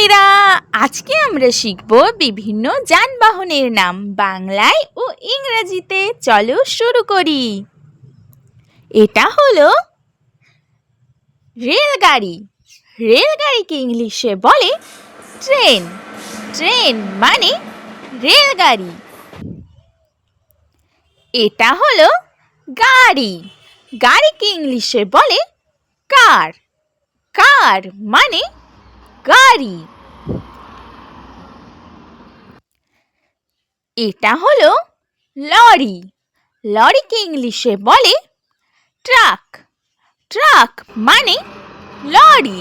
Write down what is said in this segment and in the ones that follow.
শিক্ষার্থীরা, আজকে আমরা শিখব বিভিন্ন যানবাহনের নাম বাংলায় ও ইংরেজিতে। চলো শুরু করি। এটা হলো রেলগাড়ি। রেলগাড়িকে ইংলিশে বলে ট্রেন। ট্রেন মানে রেলগাড়ি। এটা হলো গাড়ি। গাড়িকে ইংলিশে বলে কার। কার মানে গাড়ি। এটা হলো লরি। লরিকে ইংলিশে বলে ট্রাক। ট্রাক মানে লরি।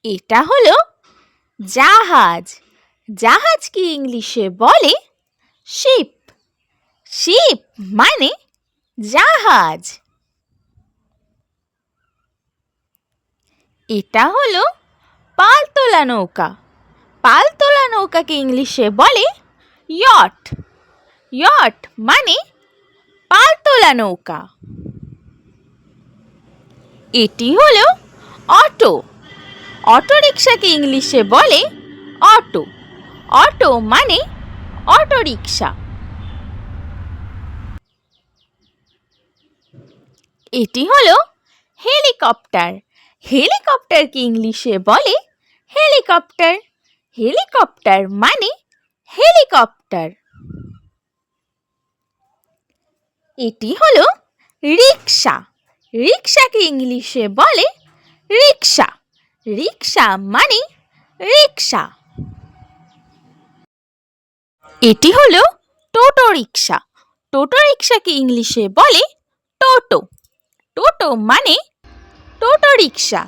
এটা হলো জাহাজ। জাহাজকে ইংলিশে বলে শিপ। শিপ মানে জাহাজ। এটা হলো পালতোলা নৌকা। পালতোলা নৌকাকে ইংলিশে বলে ইয়ট। ইয়ট মানে পালতোলা নৌকা। এটি হলো অটো। অটো রিকশাকে ইংলিশে বলে অটো। অটো মানে অটো রিকশা। এটি হলো হেলিকপ্টার। হেলিকপ্টারকে ইংলিশে বলে হেলিকপ্টার। হেলিকপ্টার মানে হেলিকপ্টার। এটি হলো রিকশা। রিকশাকে ইংলিশে বলে রিকশা। রিকশা মানে রিকশা। এটি হলো টোটো রিকশা। টোটো রিকশাকে ইংলিশে বলে টোটো। টোটো মানে টোটো রিকশা।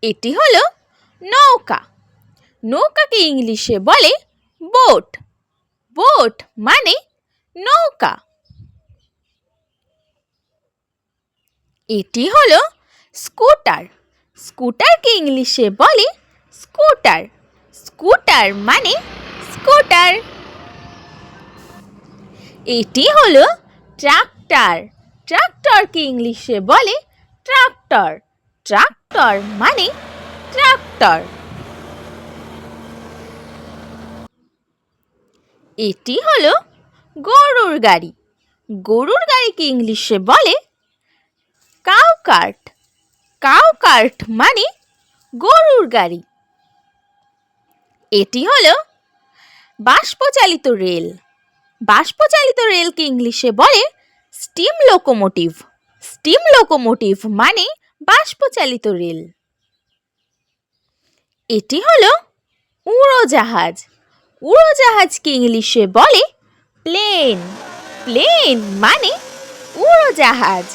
এটি হলো নৌকা। নৌকাকে ইংলিশে বলে বোট। বোট মানে নৌকা। এটি হলো স্কুটার। স্কুটারকে ইংলিশে বলে স্কুটার। স্কুটার মানে স্কুটার। এটি হলো ট্রাক্টর। ট্রাক্টরকে ইংলিশে বলে ট্রাক্টর। ট্রাক্টর মানে ট্রাক্টর। এটি হলো গরুর গাড়ি। গরুর গাড়িকে ইংলিশে বলে কাউ কার্ট। কাউ কার্ট মানে গরুর গাড়ি। এটি হলো বাষ্পচালিত রেল। বাষ্পচালিত রেলকে ইংলিশে বলে স্টিম লোকোমোটিভ। স্টিম লোকোমোটিভ মানে বাষ্পচালিত রেল। এটি হলো উড়োজাহাজ। উড়োজাহাজকে ইংলিশে বলে প্লেন। প্লেন মানে উড়োজাহাজ।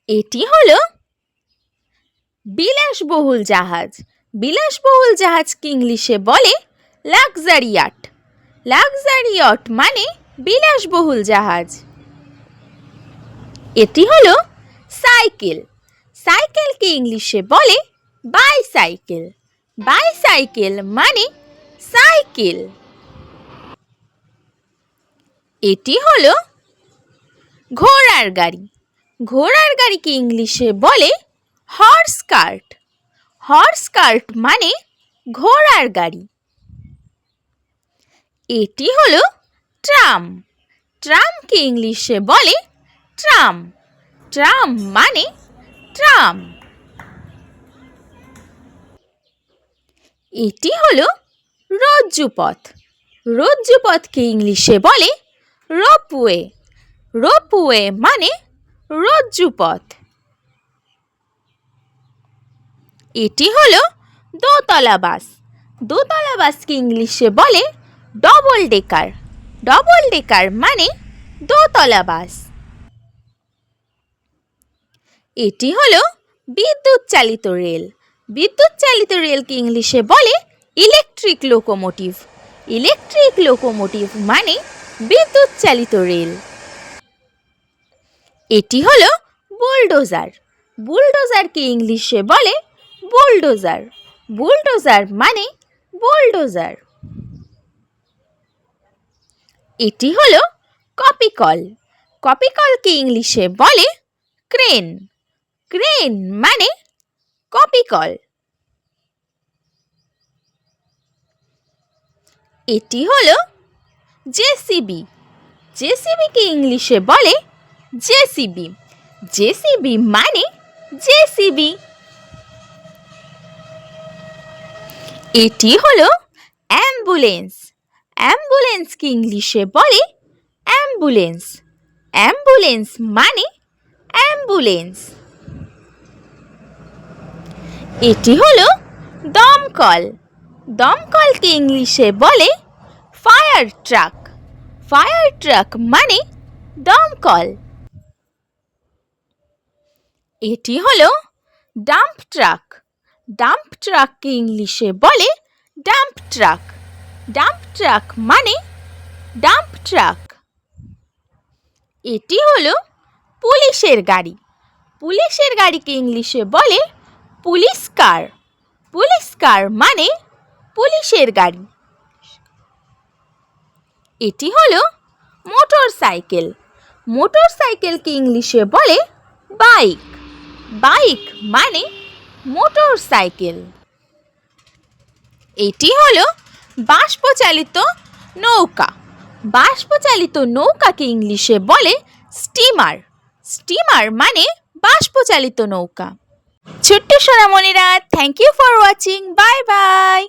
এটি হলো বিলাসবহুল জাহাজ। বিলাসবহুল জাহাজকে ইংলিশে বলে লাক্সারি ইয়াট। লাক্সারি ইয়াট মানে বিলাসবহুল জাহাজ। এটি হলো সাইকেল। সাইকেলকে ইংলিশে বলে বাইসাইকেল। বাইসাইকেল মানে সাইকেল। এটি হলো ঘোড়ার গাড়ি। ঘোড়ার গাড়িকে ইংলিশে বলে হর্স কার্ট। হর্স কার্ট মানে ঘোড়ার গাড়ি। এটি হলো ট্রাম। ট্রামকে ইংলিশে বলে ট্রাম। ট্রাম মানে ট্রাম। এটি হলো রজ্জুপথ। রজ্জুপথকে ইংলিশে বলে রোপওয়ে। রোপওয়ে মানে রজ্জুপথ। এটি হলো দোতলা বাস। দোতলা বাসকে ইংলিশে বলে ডবল ডেকার। ডবল ডেকার মানে দোতলা বাস। এটি হলো বিদ্যুৎ চালিত রেল। বিদ্যুৎ চালিত রেলকে ইংলিশে বলে ইলেকট্রিক লোকোমোটিভ। ইলেকট্রিক লোকোমোটিভ মানে বিদ্যুৎ চালিত রেল। এটি হলো বুলডোজার। বুলডোজারকে ইংলিশে বলে বুলডোজার। বুলডোজার মানে বুলডোজার। এটি হলো কপিকল। কপিকলকে ইংলিশে বলে ক্রেন। ক্রেন মানে কপিকল। এটি হলো জেসিবি। জেসিবিকে ইংলিশে বলে জেসিবি। জেসিবি মানে জেসিবি। এটি হলো অ্যাম্বুলেন্স। অ্যাম্বুলেন্সকে ইংলিশে বলে অ্যাম্বুলেন্স। অ্যাম্বুলেন্স মানে অ্যাম্বুলেন্স। এটি হলো দমকল। দমকলকে ইংলিশে বলে ফায়ার ট্রাক। ফায়ার ট্রাক মানে দমকল। এটি হলো ডাম্প ট্রাক। ডাম্প ট্রাককে ইংলিশে বলে ডাম্প ট্রাক। ডাম্প ট্রাক মানে ডাম্প ট্রাক। এটি হলো পুলিশের গাড়ি। পুলিশের গাড়িকে ইংলিশে বলে পুলিশ কার। পুলিশ কার মানে পুলিশের গাড়ি। এটি হলো মোটর সাইকেল। মোটর সাইকেলকে ইংলিশে বলে বাইক। বাইক মানে মোটর সাইকেল। এটি হলো বাষ্পচালিত নৌকা। বাষ্পচালিত নৌকাকে ইংলিশে বলে স্টিমার। স্টিমার মানে বাষ্পচালিত নৌকা। ছোট্ট সোনামণিরা, thank you for watching. Bye by.